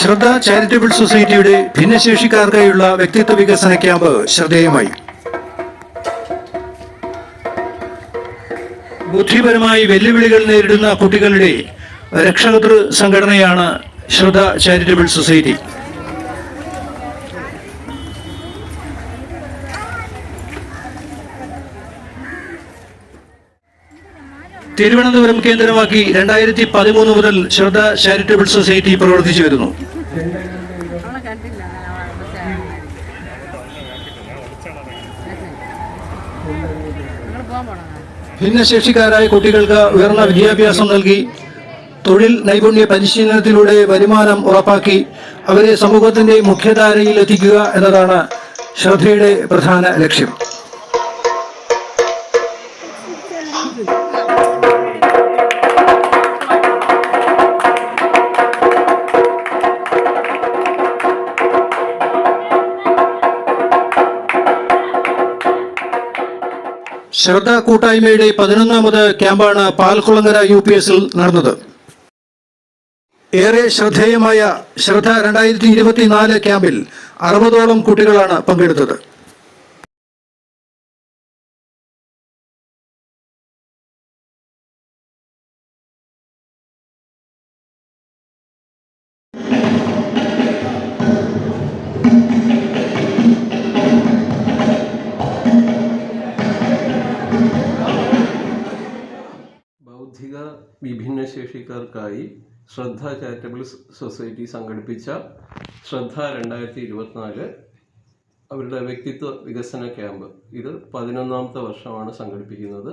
ശ്രദ്ധ ചാരിറ്റബിൾ സൊസൈറ്റിയുടെ ഭിന്നശേഷിക്കാർക്കായുള്ള വ്യക്തിത്വ വികസന ക്യാമ്പ് ശ്രദ്ധേയമായി. ബുദ്ധിപരമായി വെല്ലുവിളികൾ നേരിടുന്ന കുട്ടികളുടെ രക്ഷകതൃ സംഘടനയാണ് ശ്രദ്ധ ചാരിറ്റബിൾ സൊസൈറ്റി. തിരുവനന്തപുരം കേന്ദ്രമാക്കി 2013 മുതൽ ശ്രദ്ധ ചാരിറ്റബിൾ സൊസൈറ്റി പ്രവർത്തിച്ചു വരുന്നു. ഭിന്നശേഷിക്കാരായ കുട്ടികൾക്ക് ഉയർന്ന വിദ്യാഭ്യാസം നൽകി തൊഴിൽ നൈപുണ്യ പരിശീലനത്തിലൂടെ വരുമാനം ഉറപ്പാക്കി അവരെ സമൂഹത്തിന്റെ മുഖ്യധാരയിൽ എത്തിക്കുക എന്നതാണ് ശ്രദ്ധയുടെ പ്രധാന ലക്ഷ്യം. ശ്രദ്ധ കൂട്ടായ്മയുടെ 11ാമത് ക്യാമ്പാണ് പാൽക്കുളങ്ങര UPS നടന്നത്. ഏറെ ശ്രദ്ധേയമായ ശ്രദ്ധ 2024 ക്യാമ്പിൽ 60ഓളം കുട്ടികളാണ് പങ്കെടുത്തത്. ബൗദ്ധിക വിഭിന്നശേഷിക്കാർക്കായി ശ്രദ്ധ ചാരിറ്റബിൾ സൊസൈറ്റി സംഘടിപ്പിച്ച ശ്രദ്ധ 2024 അവരുടെ വ്യക്തിത്വ വികസന ക്യാമ്പ്. ഇത് 11ാമത്തെ വർഷമാണ് സംഘടിപ്പിക്കുന്നത്.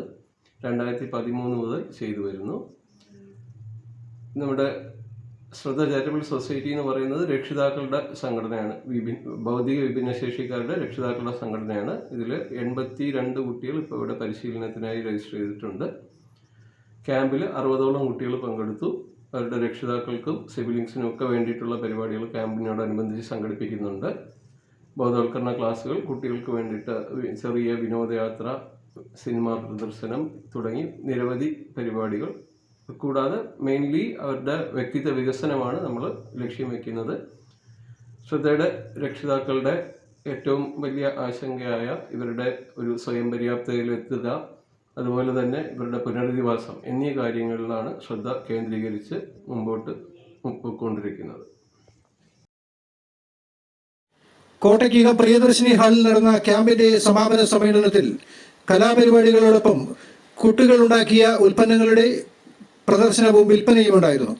2013 മുതൽ ചെയ്തു വരുന്നു. നമ്മുടെ ശ്രദ്ധ ചാരിറ്റബിൾ സൊസൈറ്റി എന്ന് പറയുന്നത് രക്ഷിതാക്കളുടെ സംഘടനയാണ്. ഭൗതിക വിഭിന്നശേഷിക്കാരുടെ രക്ഷിതാക്കളുടെ സംഘടനയാണ്. ഇതിൽ 82 കുട്ടികൾ ഇപ്പോൾ ഇവിടെ പരിശീലനത്തിനായി രജിസ്റ്റർ ചെയ്തിട്ടുണ്ട്. ക്യാമ്പിൽ 60ഓളം കുട്ടികൾ പങ്കെടുത്തു. അവരുടെ രക്ഷിതാക്കൾക്കും സിബിലിങ്സിനും ഒക്കെ വേണ്ടിയിട്ടുള്ള പരിപാടികൾ ക്യാമ്പിനോടനുബന്ധിച്ച് സംഘടിപ്പിക്കുന്നുണ്ട്. ബോധവൽക്കരണ ക്ലാസ്സുകൾ, കുട്ടികൾക്ക് വേണ്ടിയിട്ട് ചെറിയ വിനോദയാത്ര, സിനിമാ പ്രദർശനം തുടങ്ങി നിരവധി പരിപാടികൾ. കൂടാതെ മെയിൻലി അവരുടെ വ്യക്തിത്വ വികസനമാണ് നമ്മൾ ലക്ഷ്യം വയ്ക്കുന്നത്. ശ്രദ്ധയുടെ രക്ഷിതാക്കളുടെ ഏറ്റവും വലിയ ആശങ്കയായ ഇവരുടെ ഒരു സ്വയം പര്യാപ്തതയിലെത്തുക, അതുപോലെ തന്നെ ഇവരുടെ പുനരധിവാസം എന്നീ കാര്യങ്ങളിലാണ് ശ്രദ്ധ കേന്ദ്രീകരിച്ച് മുമ്പോട്ട് പോയിക്കൊണ്ടിരിക്കുന്നത്. കോട്ടയ്ക്കകം പ്രിയദർശിനി ഹാളിൽ നടന്ന ക്യാമ്പിന്റെ സമാപന സമ്മേളനത്തിൽ കലാപരിപാടികളോടൊപ്പം കുട്ടികളുണ്ടാക്കിയ ഉൽപ്പന്നങ്ങളുടെ പ്രദർശനവും വിൽപ്പനയും ഉണ്ടായിരുന്നു.